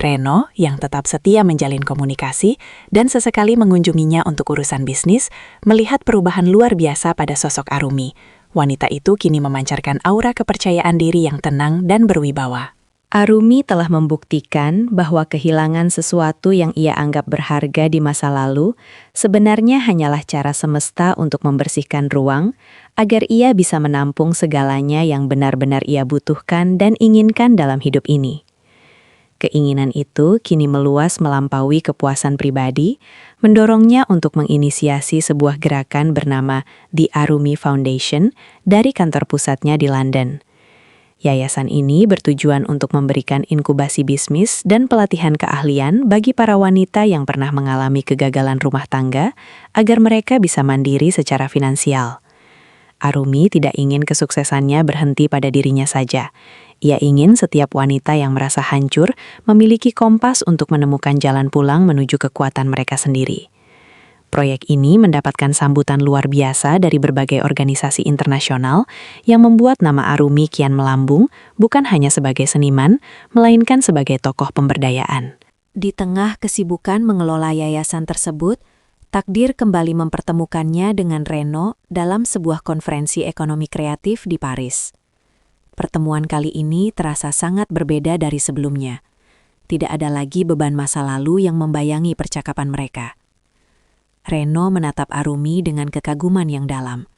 Reno, yang tetap setia menjalin komunikasi dan sesekali mengunjunginya untuk urusan bisnis, melihat perubahan luar biasa pada sosok Arumi. Wanita itu kini memancarkan aura kepercayaan diri yang tenang dan berwibawa. Arumi telah membuktikan bahwa kehilangan sesuatu yang ia anggap berharga di masa lalu sebenarnya hanyalah cara semesta untuk membersihkan ruang agar ia bisa menampung segalanya yang benar-benar ia butuhkan dan inginkan dalam hidup ini. Keinginan itu kini meluas melampaui kepuasan pribadi, mendorongnya untuk menginisiasi sebuah gerakan bernama The Arumi Foundation dari kantor pusatnya di London. Yayasan ini bertujuan untuk memberikan inkubasi bisnis dan pelatihan keahlian bagi para wanita yang pernah mengalami kegagalan rumah tangga agar mereka bisa mandiri secara finansial. Arumi tidak ingin kesuksesannya berhenti pada dirinya saja. Ia ingin setiap wanita yang merasa hancur memiliki kompas untuk menemukan jalan pulang menuju kekuatan mereka sendiri. Proyek ini mendapatkan sambutan luar biasa dari berbagai organisasi internasional yang membuat nama Arumi kian melambung bukan hanya sebagai seniman, melainkan sebagai tokoh pemberdayaan. Di tengah kesibukan mengelola yayasan tersebut, takdir kembali mempertemukannya dengan Reno dalam sebuah konferensi ekonomi kreatif di Paris. Pertemuan kali ini terasa sangat berbeda dari sebelumnya. Tidak ada lagi beban masa lalu yang membayangi percakapan mereka. Reno menatap Arumi dengan kekaguman yang dalam,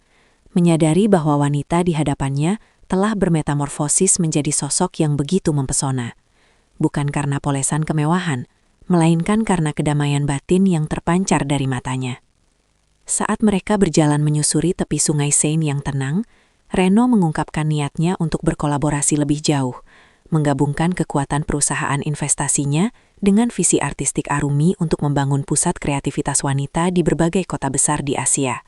menyadari bahwa wanita di hadapannya telah bermetamorfosis menjadi sosok yang begitu mempesona. Bukan karena polesan kemewahan, melainkan karena kedamaian batin yang terpancar dari matanya. Saat mereka berjalan menyusuri tepi Sungai Seine yang tenang, Reno mengungkapkan niatnya untuk berkolaborasi lebih jauh, menggabungkan kekuatan perusahaan investasinya dengan visi artistik Arumi untuk membangun pusat kreativitas wanita di berbagai kota besar di Asia.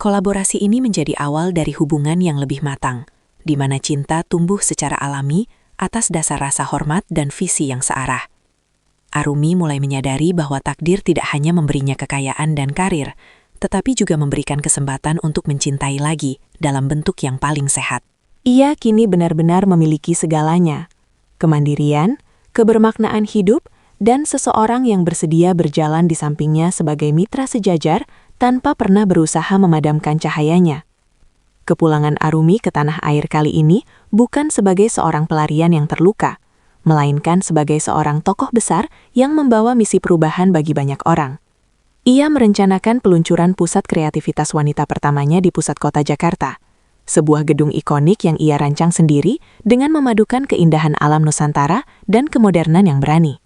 Kolaborasi ini menjadi awal dari hubungan yang lebih matang, di mana cinta tumbuh secara alami atas dasar rasa hormat dan visi yang searah. Arumi mulai menyadari bahwa takdir tidak hanya memberinya kekayaan dan karir, tetapi juga memberikan kesempatan untuk mencintai lagi dalam bentuk yang paling sehat. Ia kini benar-benar memiliki segalanya: kemandirian, kebermaknaan hidup, dan seseorang yang bersedia berjalan di sampingnya sebagai mitra sejajar tanpa pernah berusaha memadamkan cahayanya. Kepulangan Arumi ke tanah air kali ini bukan sebagai seorang pelarian yang terluka, melainkan sebagai seorang tokoh besar yang membawa misi perubahan bagi banyak orang. Ia merencanakan peluncuran pusat kreativitas wanita pertamanya di pusat kota Jakarta, sebuah gedung ikonik yang ia rancang sendiri dengan memadukan keindahan alam Nusantara dan kemodernan yang berani.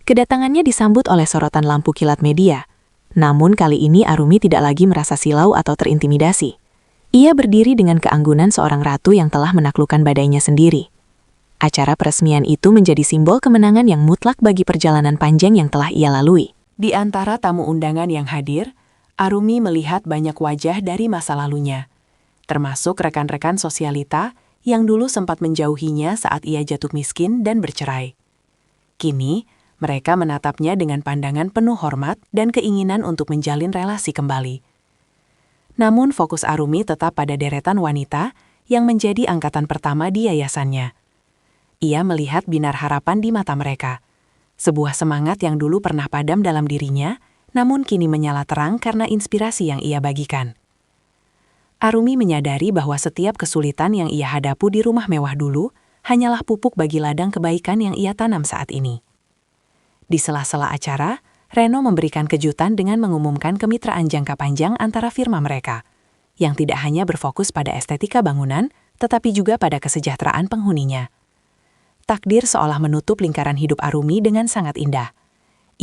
Kedatangannya disambut oleh sorotan lampu kilat media. Namun kali ini Arumi tidak lagi merasa silau atau terintimidasi. Ia berdiri dengan keanggunan seorang ratu yang telah menaklukkan badainya sendiri. Acara peresmian itu menjadi simbol kemenangan yang mutlak bagi perjalanan panjang yang telah ia lalui. Di antara tamu undangan yang hadir, Arumi melihat banyak wajah dari masa lalunya, termasuk rekan-rekan sosialita yang dulu sempat menjauhinya saat ia jatuh miskin dan bercerai. Kini, mereka menatapnya dengan pandangan penuh hormat dan keinginan untuk menjalin relasi kembali. Namun fokus Arumi tetap pada deretan wanita yang menjadi angkatan pertama di yayasannya. Ia melihat binar harapan di mata mereka, sebuah semangat yang dulu pernah padam dalam dirinya, namun kini menyala terang karena inspirasi yang ia bagikan. Arumi menyadari bahwa setiap kesulitan yang ia hadapi di rumah mewah dulu hanyalah pupuk bagi ladang kebaikan yang ia tanam saat ini. Di sela-sela acara, Reno memberikan kejutan dengan mengumumkan kemitraan jangka panjang antara firma mereka, yang tidak hanya berfokus pada estetika bangunan, tetapi juga pada kesejahteraan penghuninya. Takdir seolah menutup lingkaran hidup Arumi dengan sangat indah.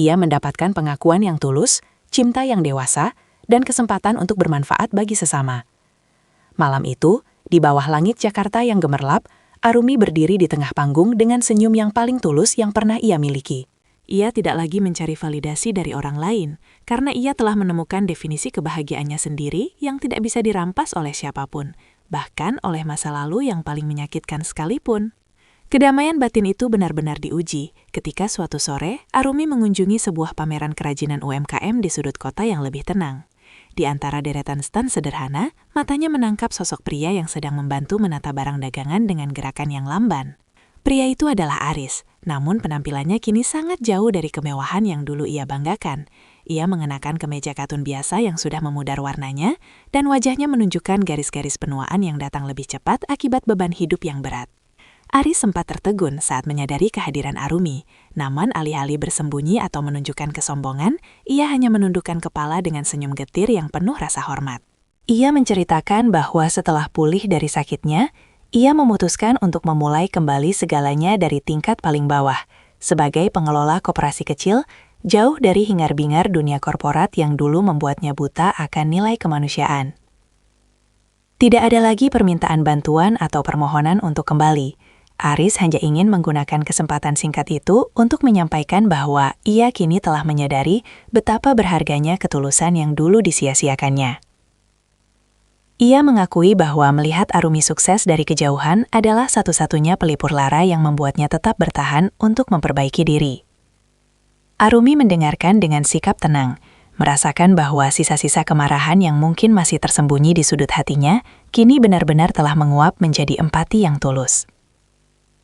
Ia mendapatkan pengakuan yang tulus, cinta yang dewasa, dan kesempatan untuk bermanfaat bagi sesama. Malam itu, di bawah langit Jakarta yang gemerlap, Arumi berdiri di tengah panggung dengan senyum yang paling tulus yang pernah ia miliki. Ia tidak lagi mencari validasi dari orang lain, karena ia telah menemukan definisi kebahagiaannya sendiri yang tidak bisa dirampas oleh siapapun, bahkan oleh masa lalu yang paling menyakitkan sekalipun. Kedamaian batin itu benar-benar diuji ketika suatu sore Arumi mengunjungi sebuah pameran kerajinan UMKM di sudut kota yang lebih tenang. Di antara deretan stand sederhana, matanya menangkap sosok pria yang sedang membantu menata barang dagangan dengan gerakan yang lamban. Pria itu adalah Aris, namun penampilannya kini sangat jauh dari kemewahan yang dulu ia banggakan. Ia mengenakan kemeja katun biasa yang sudah memudar warnanya, dan wajahnya menunjukkan garis-garis penuaan yang datang lebih cepat akibat beban hidup yang berat. Aris sempat tertegun saat menyadari kehadiran Arumi, namun alih-alih bersembunyi atau menunjukkan kesombongan, ia hanya menundukkan kepala dengan senyum getir yang penuh rasa hormat. Ia menceritakan bahwa setelah pulih dari sakitnya, ia memutuskan untuk memulai kembali segalanya dari tingkat paling bawah, sebagai pengelola koperasi kecil, jauh dari hingar-bingar dunia korporat yang dulu membuatnya buta akan nilai kemanusiaan. Tidak ada lagi permintaan bantuan atau permohonan untuk kembali. Aris hanya ingin menggunakan kesempatan singkat itu untuk menyampaikan bahwa ia kini telah menyadari betapa berharganya ketulusan yang dulu disia-siakannya. Ia mengakui bahwa melihat Arumi sukses dari kejauhan adalah satu-satunya pelipur lara yang membuatnya tetap bertahan untuk memperbaiki diri. Arumi mendengarkan dengan sikap tenang, merasakan bahwa sisa-sisa kemarahan yang mungkin masih tersembunyi di sudut hatinya, kini benar-benar telah menguap menjadi empati yang tulus.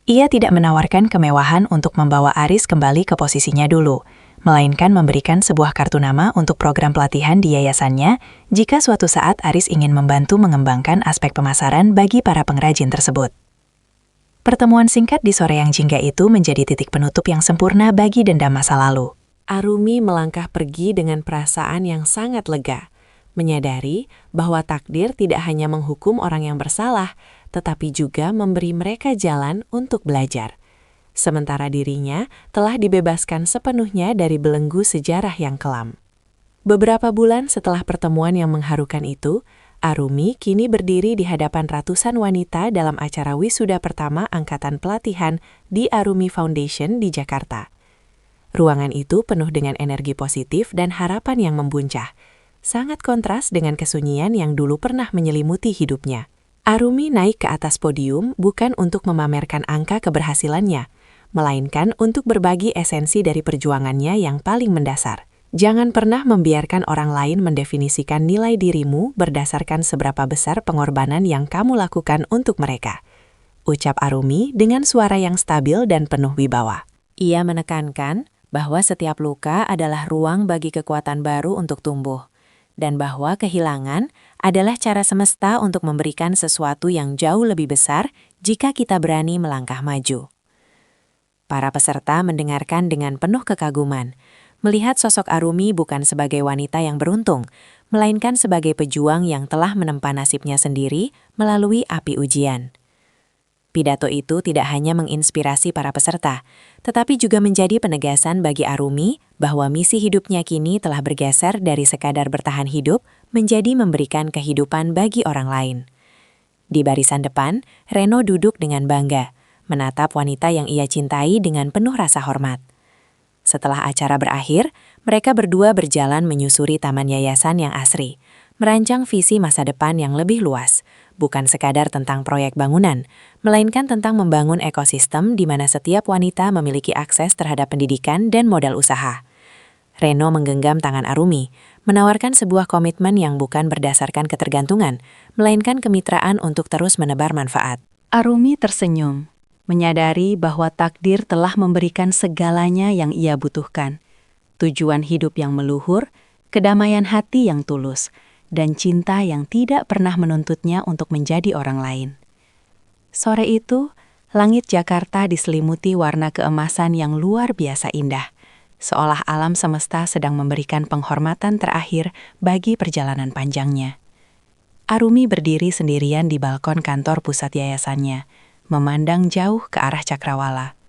Ia tidak menawarkan kemewahan untuk membawa Aris kembali ke posisinya dulu, melainkan memberikan sebuah kartu nama untuk program pelatihan di yayasannya jika suatu saat Aris ingin membantu mengembangkan aspek pemasaran bagi para pengrajin tersebut. Pertemuan singkat di sore yang jingga itu menjadi titik penutup yang sempurna bagi dendam masa lalu. Arumi melangkah pergi dengan perasaan yang sangat lega, menyadari bahwa takdir tidak hanya menghukum orang yang bersalah, tetapi juga memberi mereka jalan untuk belajar. Sementara dirinya telah dibebaskan sepenuhnya dari belenggu sejarah yang kelam. Beberapa bulan setelah pertemuan yang mengharukan itu, Arumi kini berdiri di hadapan ratusan wanita dalam acara wisuda pertama angkatan pelatihan di Arumi Foundation di Jakarta. Ruangan itu penuh dengan energi positif dan harapan yang membuncah, sangat kontras dengan kesunyian yang dulu pernah menyelimuti hidupnya. Arumi naik ke atas podium bukan untuk memamerkan angka keberhasilannya, melainkan untuk berbagi esensi dari perjuangannya yang paling mendasar. Jangan pernah membiarkan orang lain mendefinisikan nilai dirimu berdasarkan seberapa besar pengorbanan yang kamu lakukan untuk mereka. Ucap Arumi dengan suara yang stabil dan penuh wibawa. Ia menekankan bahwa setiap luka adalah ruang bagi kekuatan baru untuk tumbuh, dan bahwa kehilangan adalah cara semesta untuk memberikan sesuatu yang jauh lebih besar jika kita berani melangkah maju. Para peserta mendengarkan dengan penuh kekaguman, melihat sosok Arumi bukan sebagai wanita yang beruntung, melainkan sebagai pejuang yang telah menempa nasibnya sendiri melalui api ujian. Pidato itu tidak hanya menginspirasi para peserta, tetapi juga menjadi penegasan bagi Arumi bahwa misi hidupnya kini telah bergeser dari sekadar bertahan hidup menjadi memberikan kehidupan bagi orang lain. Di barisan depan, Reno duduk dengan bangga, menatap wanita yang ia cintai dengan penuh rasa hormat. Setelah acara berakhir, mereka berdua berjalan menyusuri taman yayasan yang asri, merancang visi masa depan yang lebih luas, bukan sekadar tentang proyek bangunan, melainkan tentang membangun ekosistem di mana setiap wanita memiliki akses terhadap pendidikan dan modal usaha. Reno menggenggam tangan Arumi, menawarkan sebuah komitmen yang bukan berdasarkan ketergantungan, melainkan kemitraan untuk terus menebar manfaat. Arumi tersenyum, menyadari bahwa takdir telah memberikan segalanya yang ia butuhkan. Tujuan hidup yang meluhur, kedamaian hati yang tulus, dan cinta yang tidak pernah menuntutnya untuk menjadi orang lain. Sore itu, langit Jakarta diselimuti warna keemasan yang luar biasa indah, seolah alam semesta sedang memberikan penghormatan terakhir bagi perjalanan panjangnya. Arumi berdiri sendirian di balkon kantor pusat yayasannya, memandang jauh ke arah Cakrawala.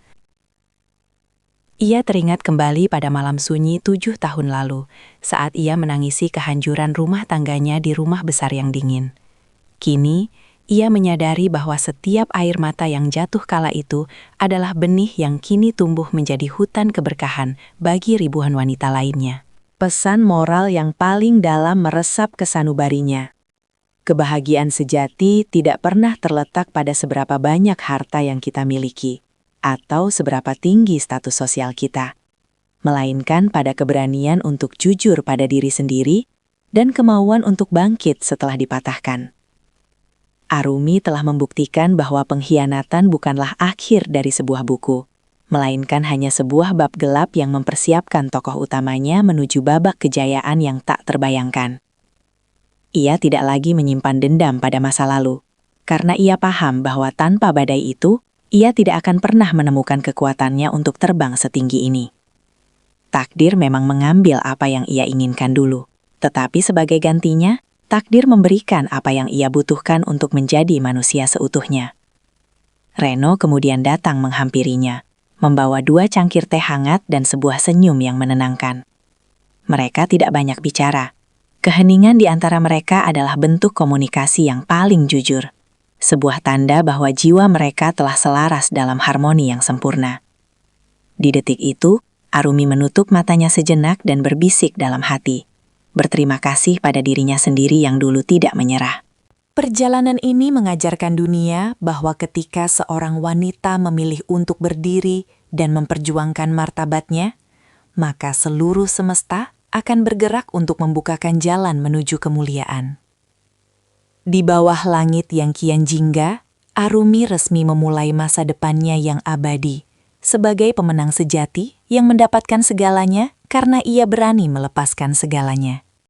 Ia teringat kembali pada malam sunyi 7 tahun lalu, saat ia menangisi kehancuran rumah tangganya di rumah besar yang dingin. Kini, ia menyadari bahwa setiap air mata yang jatuh kala itu adalah benih yang kini tumbuh menjadi hutan keberkahan bagi ribuan wanita lainnya. Pesan moral yang paling dalam meresap ke sanubarinya. Kebahagiaan sejati tidak pernah terletak pada seberapa banyak harta yang kita miliki, atau seberapa tinggi status sosial kita, melainkan pada keberanian untuk jujur pada diri sendiri dan kemauan untuk bangkit setelah dipatahkan. Arumi telah membuktikan bahwa pengkhianatan bukanlah akhir dari sebuah buku, melainkan hanya sebuah bab gelap yang mempersiapkan tokoh utamanya menuju babak kejayaan yang tak terbayangkan. Ia tidak lagi menyimpan dendam pada masa lalu, karena ia paham bahwa tanpa badai itu, ia tidak akan pernah menemukan kekuatannya untuk terbang setinggi ini. Takdir memang mengambil apa yang ia inginkan dulu, tetapi sebagai gantinya, takdir memberikan apa yang ia butuhkan untuk menjadi manusia seutuhnya. Reno kemudian datang menghampirinya, membawa 2 cangkir teh hangat dan sebuah senyum yang menenangkan. Mereka tidak banyak bicara. Keheningan di antara mereka adalah bentuk komunikasi yang paling jujur. Sebuah tanda bahwa jiwa mereka telah selaras dalam harmoni yang sempurna. Di detik itu, Arumi menutup matanya sejenak dan berbisik dalam hati, berterima kasih pada dirinya sendiri yang dulu tidak menyerah. Perjalanan ini mengajarkan dunia bahwa ketika seorang wanita memilih untuk berdiri dan memperjuangkan martabatnya, maka seluruh semesta akan bergerak untuk membukakan jalan menuju kemuliaan. Di bawah langit yang kian jingga, Arumi resmi memulai masa depannya yang abadi, sebagai pemenang sejati yang mendapatkan segalanya karena ia berani melepaskan segalanya.